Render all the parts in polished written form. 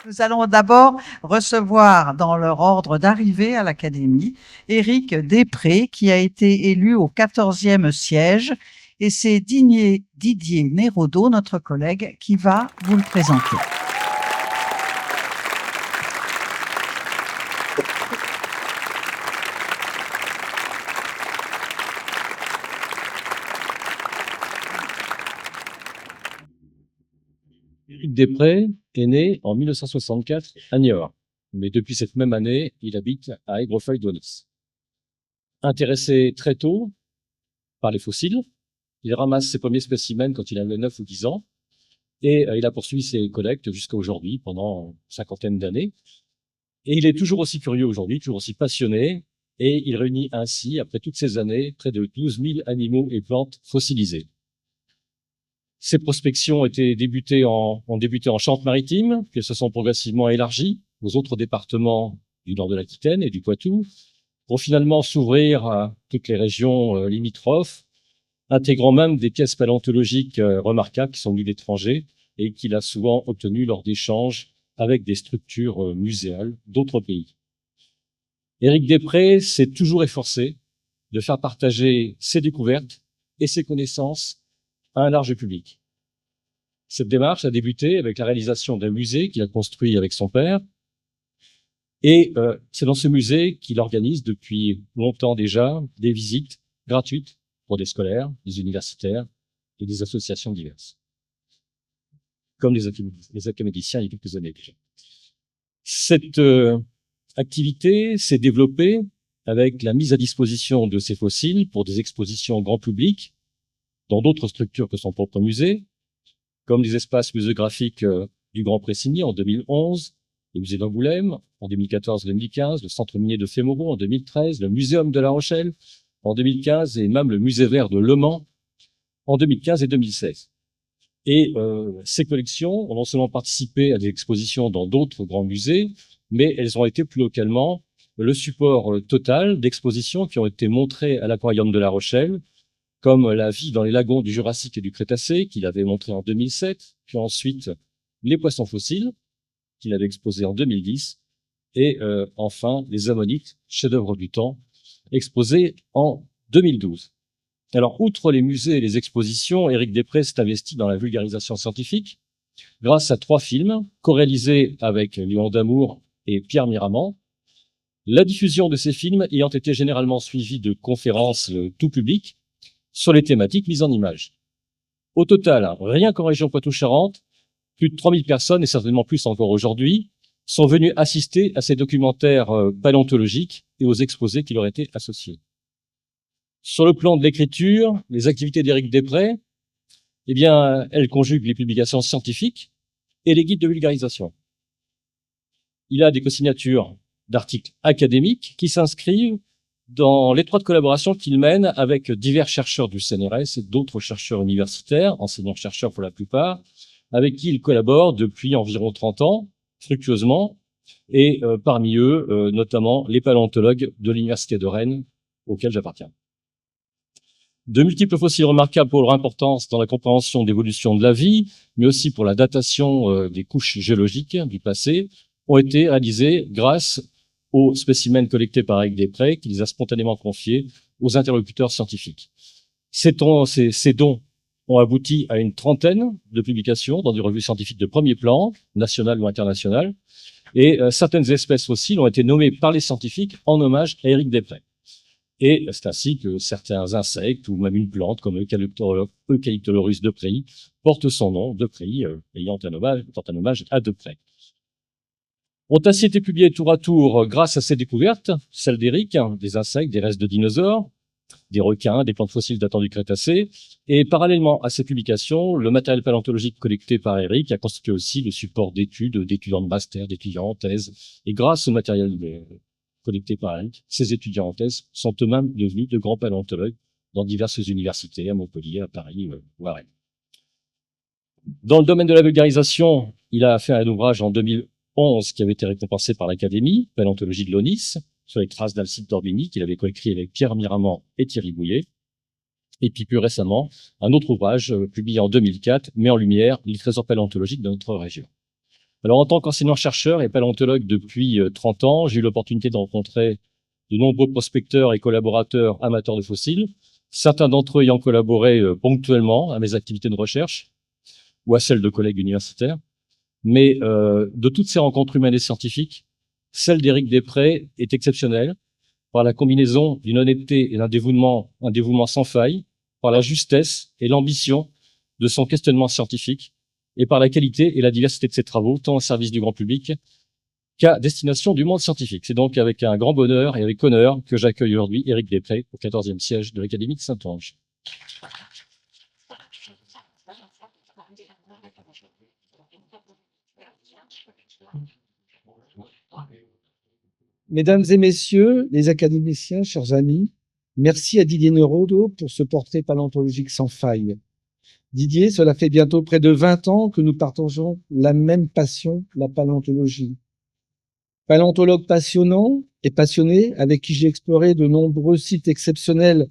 Nous allons d'abord recevoir, dans leur ordre d'arrivée à l'Académie, Éric Després, qui a été élu au 14e siège, et c'est Didier Néraudot, notre collègue, qui va vous le présenter. Éric Després est né en 1964 à Niort, mais depuis cette même année, il habite à Aigrefeuille-Donis. Intéressé très tôt par les fossiles, il ramasse ses premiers spécimens quand il avait 9 ou 10 ans, et il a poursuivi ses collectes jusqu'à aujourd'hui, pendant une cinquantaine d'années. Et il est toujours aussi curieux aujourd'hui, toujours aussi passionné, et il réunit ainsi, après toutes ces années, près de 12 000 animaux et plantes fossilisés. Ces prospections ont débuté en Charente-Maritime, puis elles se sont progressivement élargies aux autres départements du nord de l'Aquitaine et du Poitou, pour finalement s'ouvrir à toutes les régions limitrophes, intégrant même des pièces paléontologiques remarquables qui sont venues d'étrangers et qu'il a souvent obtenues lors d'échanges avec des structures muséales d'autres pays. Éric Després s'est toujours efforcé de faire partager ses découvertes et ses connaissances à un large public. Cette démarche a débuté avec la réalisation d'un musée qu'il a construit avec son père. Et c'est dans ce musée qu'il organise depuis longtemps déjà des visites gratuites pour des scolaires, des universitaires et des associations diverses, comme les académiciens il y a quelques années déjà. Cette activité s'est développée avec la mise à disposition de ces fossiles pour des expositions grand public dans d'autres structures que son propre musée, comme les espaces muséographiques du Grand Pressigny en 2011, le musée d'Angoulême en 2014-2015, le centre minier de Fémoraux en 2013, le muséum de La Rochelle en 2015 et même le musée vert de Le Mans en 2015 et 2016. Et ces collections ont non seulement participé à des expositions dans d'autres grands musées, mais elles ont été plus localement le support total d'expositions qui ont été montrées à l'Aquarium de La Rochelle, comme la vie dans les lagons du Jurassique et du Crétacé, qu'il avait montré en 2007, puis ensuite les poissons fossiles, qu'il avait exposé en 2010, et enfin les ammonites, chef-d'œuvre du temps, exposés en 2012. Alors, outre les musées et les expositions, Éric Després s'est investi dans la vulgarisation scientifique grâce à 3 films co-réalisés avec Léon Damour et Pierre Miramant. La diffusion de ces films ayant été généralement suivie de conférences tout public sur les thématiques mises en images. Au total, rien qu'en région Poitou-Charentes, plus de 3000 personnes, et certainement plus encore aujourd'hui, sont venues assister à ces documentaires paléontologiques et aux exposés qui leur étaient associés. Sur le plan de l'écriture, les activités d'Éric Després, eh bien, elles conjuguent les publications scientifiques et les guides de vulgarisation. Il a des co-signatures d'articles académiques qui s'inscrivent dans l'étroite collaboration qu'il mène avec divers chercheurs du CNRS et d'autres chercheurs universitaires, enseignants-chercheurs pour la plupart, avec qui il collabore depuis environ 30 ans, fructueusement, et parmi eux, notamment les paléontologues de l'Université de Rennes, auxquels j'appartiens. De multiples fossiles remarquables pour leur importance dans la compréhension de l'évolution de la vie, mais aussi pour la datation des couches géologiques du passé, ont été réalisés grâce aux spécimens collectés par Éric Després, qu'il les a spontanément confiés aux interlocuteurs scientifiques. Ces dons ont abouti à une trentaine de publications dans des revues scientifiques de premier plan, nationales ou internationales, et certaines espèces fossiles ont été nommées par les scientifiques en hommage à Éric Després. Et c'est ainsi que certains insectes, ou même une plante comme Eucalyptolorus Desprez, porte son nom, Desprez, ayant un hommage à Desprez. Ont ainsi été publiés tour à tour, grâce à ces découvertes, celles d'Éric, des insectes, des restes de dinosaures, des requins, des plantes fossiles datant du Crétacé, et parallèlement à ces publications, le matériel paléontologique collecté par Éric a constitué aussi le support d'études d'étudiants de master, d'étudiants en thèse, et grâce au matériel collecté par Éric, ces étudiants en thèse sont eux-mêmes devenus de grands paléontologues dans diverses universités, à Montpellier, à Paris ou à Rennes. Dans le domaine de la vulgarisation, il a fait un ouvrage en 2011 qui avait été récompensé par l'Académie, Paléontologie de l'ONIS, sur les traces d'Alcide d'Orbigny, qu'il avait coécrit avec Pierre Miramant et Thierry Bouillet. Et puis plus récemment, un autre ouvrage publié en 2004 met en lumière les trésors paléontologiques de notre région. Alors, en tant qu'enseignant-chercheur et paléontologue depuis 30 ans, j'ai eu l'opportunité de rencontrer de nombreux prospecteurs et collaborateurs amateurs de fossiles, certains d'entre eux ayant collaboré ponctuellement à mes activités de recherche ou à celles de collègues universitaires. Mais de toutes ces rencontres humaines et scientifiques, celle d'Éric Desprez est exceptionnelle par la combinaison d'une honnêteté et d'un dévouement sans faille, par la justesse et l'ambition de son questionnement scientifique et par la qualité et la diversité de ses travaux, tant au service du grand public qu'à destination du monde scientifique. C'est donc avec un grand bonheur et avec honneur que j'accueille aujourd'hui Éric Desprez au 14e siège de l'Académie de Saint-Onge. Mesdames et messieurs, les académiciens, chers amis, merci à Didier Neurodo pour ce portrait paléontologique sans faille. Didier, cela fait bientôt près de 20 ans que nous partageons la même passion, la paléontologie. Paléontologue passionnant et passionné, avec qui j'ai exploré de nombreux sites exceptionnels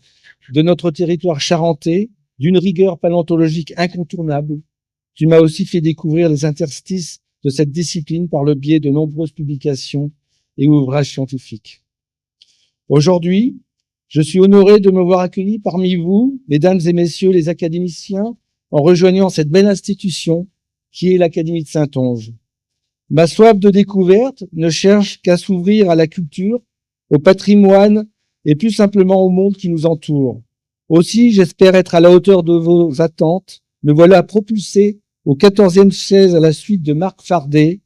de notre territoire charentais, d'une rigueur paléontologique incontournable. Tu m'as aussi fait découvrir les interstices de cette discipline par le biais de nombreuses publications et ouvrages scientifiques. Aujourd'hui, je suis honoré de me voir accueilli parmi vous, mesdames et messieurs les académiciens, en rejoignant cette belle institution qui est l'Académie de Saint-Onge. Ma soif de découverte ne cherche qu'à s'ouvrir à la culture, au patrimoine et plus simplement au monde qui nous entoure. Aussi, j'espère être à la hauteur de vos attentes. Me voilà propulsé au 14e siège à la suite de Marc Fardet,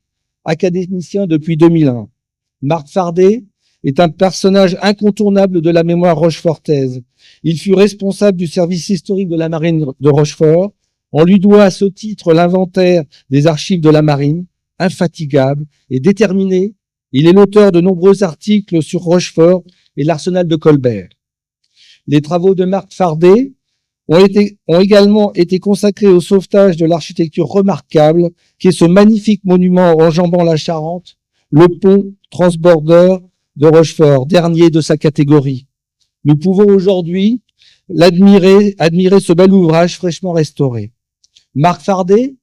académicien depuis 2001. Marc Fardet est un personnage incontournable de la mémoire rochefortaise. Il fut responsable du service historique de la marine de Rochefort. On lui doit à ce titre l'inventaire des archives de la marine. Infatigable et déterminé, il est l'auteur de nombreux articles sur Rochefort et l'arsenal de Colbert. Les travaux de Marc Fardet ont également été consacrés au sauvetage de l'architecture remarquable qui est ce magnifique monument enjambant la Charente, le pont transborder de Rochefort, dernier de sa catégorie. Nous pouvons aujourd'hui admirer ce bel ouvrage fraîchement restauré. Marc Fardet,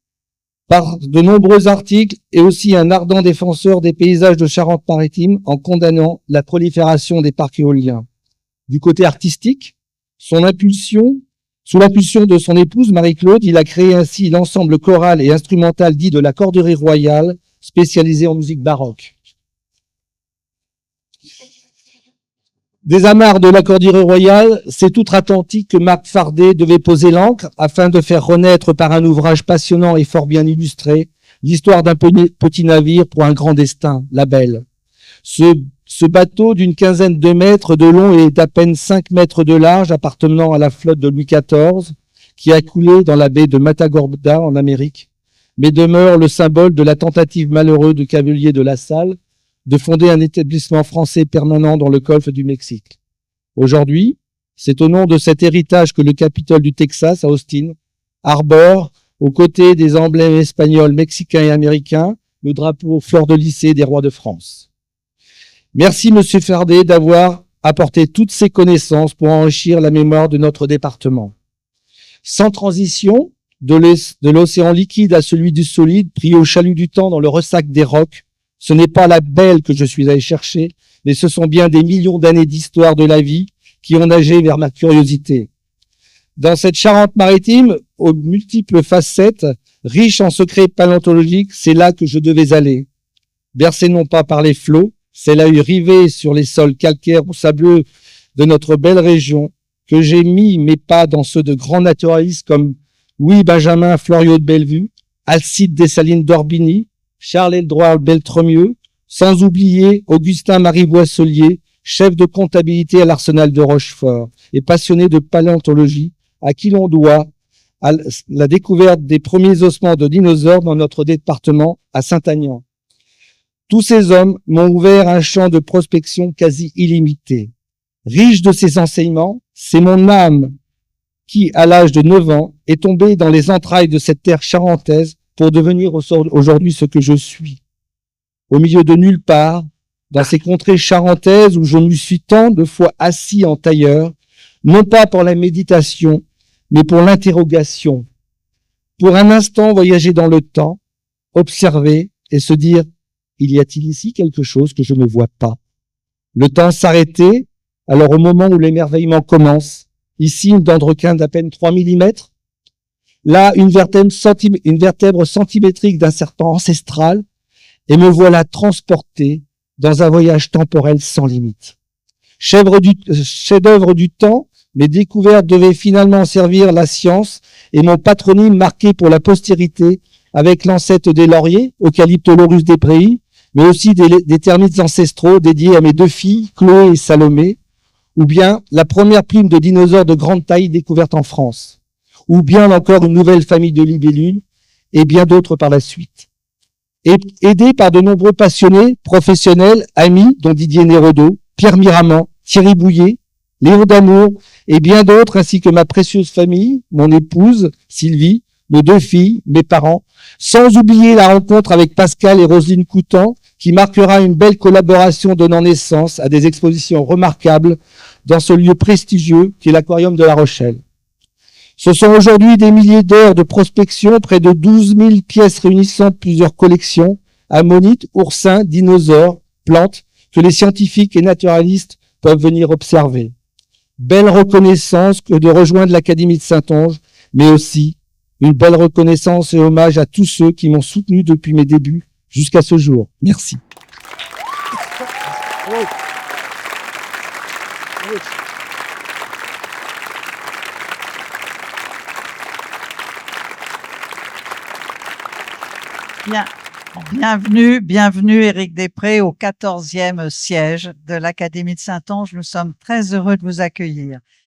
par de nombreux articles, est aussi un ardent défenseur des paysages de Charente-Maritime en condamnant la prolifération des parcs éoliens. Du côté artistique, sous l'impulsion de son épouse Marie-Claude, il a créé ainsi l'ensemble choral et instrumental dit de la Corderie Royale, spécialisé en musique baroque. Des amarres de la Corderie Royale, c'est outre-Atlantique que Marc Fardet devait poser l'ancre afin de faire renaître par un ouvrage passionnant et fort bien illustré l'histoire d'un petit navire pour un grand destin, la Belle. Ce bateau d'une quinzaine de mètres de long et d'à peine 5 mètres de large appartenant à la flotte de Louis XIV, qui a coulé dans la baie de Matagorda en Amérique, mais demeure le symbole de la tentative malheureuse de Cavelier de La Salle de fonder un établissement français permanent dans le golfe du Mexique. Aujourd'hui, c'est au nom de cet héritage que le Capitole du Texas, à Austin, arbore, aux côtés des emblèmes espagnols, mexicains et américains, le drapeau fleur-de-lys des rois de France. Merci, Monsieur Fardet, d'avoir apporté toutes ces connaissances pour enrichir la mémoire de notre département. Sans transition, de l'océan liquide à celui du solide, pris au chalut du temps dans le ressac des rocs, ce n'est pas la Belle que je suis allé chercher, mais ce sont bien des millions d'années d'histoire de la vie qui ont nagé vers ma curiosité. Dans cette Charente-Maritime, aux multiples facettes, riche en secrets paléontologiques, c'est là que je devais aller. Bercé non pas par les flots, c'est l'œil rivé sur les sols calcaires ou sableux de notre belle région, que j'ai mis mes pas dans ceux de grands naturalistes comme Louis-Benjamin Floriot de Bellevue, Alcide Dessalines d'Orbigny, Charles-Édouard Beltremieux, sans oublier Augustin-Marie Boisselier, chef de comptabilité à l'arsenal de Rochefort et passionné de paléontologie, à qui l'on doit la découverte des premiers ossements de dinosaures dans notre département à Saint-Aignan. Tous ces hommes m'ont ouvert un champ de prospection quasi illimité. Riche de ces enseignements, c'est mon âme qui, à l'âge de 9 ans, est tombée dans les entrailles de cette terre charentaise pour devenir aujourd'hui ce que je suis. Au milieu de nulle part, dans ces contrées charentaises où je me suis tant de fois assis en tailleur, non pas pour la méditation, mais pour l'interrogation. Pour un instant voyager dans le temps, observer, et se dire, il y a-t-il ici quelque chose que je ne vois pas? Le temps s'arrêtait, alors au moment où l'émerveillement commence, ici une dent de requin d'à peine 3 mm, là une vertèbre centimétrique d'un serpent ancestral, et me voilà transporté dans un voyage temporel sans limite. Chef-d'œuvre du temps, mes découvertes devaient finalement servir la science et mon patronyme marqué pour la postérité avec l'ancêtre des lauriers, Eucalyptolorus deprei, mais aussi des termites ancestraux dédiés à mes 2 filles, Chloé et Salomé, ou bien la première plume de dinosaures de grande taille découverte en France, ou bien encore une nouvelle famille de libellules, et bien d'autres par la suite. Aidé par de nombreux passionnés, professionnels, amis, dont Didier Nérodo, Pierre Miramant, Thierry Bouillet, Léon Damour, et bien d'autres, ainsi que ma précieuse famille, mon épouse, Sylvie, nos 2 filles, mes parents, sans oublier la rencontre avec Pascal et Roselyne Coutan, qui marquera une belle collaboration donnant naissance à des expositions remarquables dans ce lieu prestigieux qui est l'Aquarium de La Rochelle. Ce sont aujourd'hui des milliers d'heures de prospection, près de 12 000 pièces réunissant plusieurs collections, ammonites, oursins, dinosaures, plantes, que les scientifiques et naturalistes peuvent venir observer. Belle reconnaissance que de rejoindre l'Académie de Saintonge, mais aussi une belle reconnaissance et hommage à tous ceux qui m'ont soutenu depuis mes débuts jusqu'à ce jour. Merci. Bien. Bienvenue Éric Després au 14e siège de l'Académie de Saintonge. Nous sommes très heureux de vous accueillir.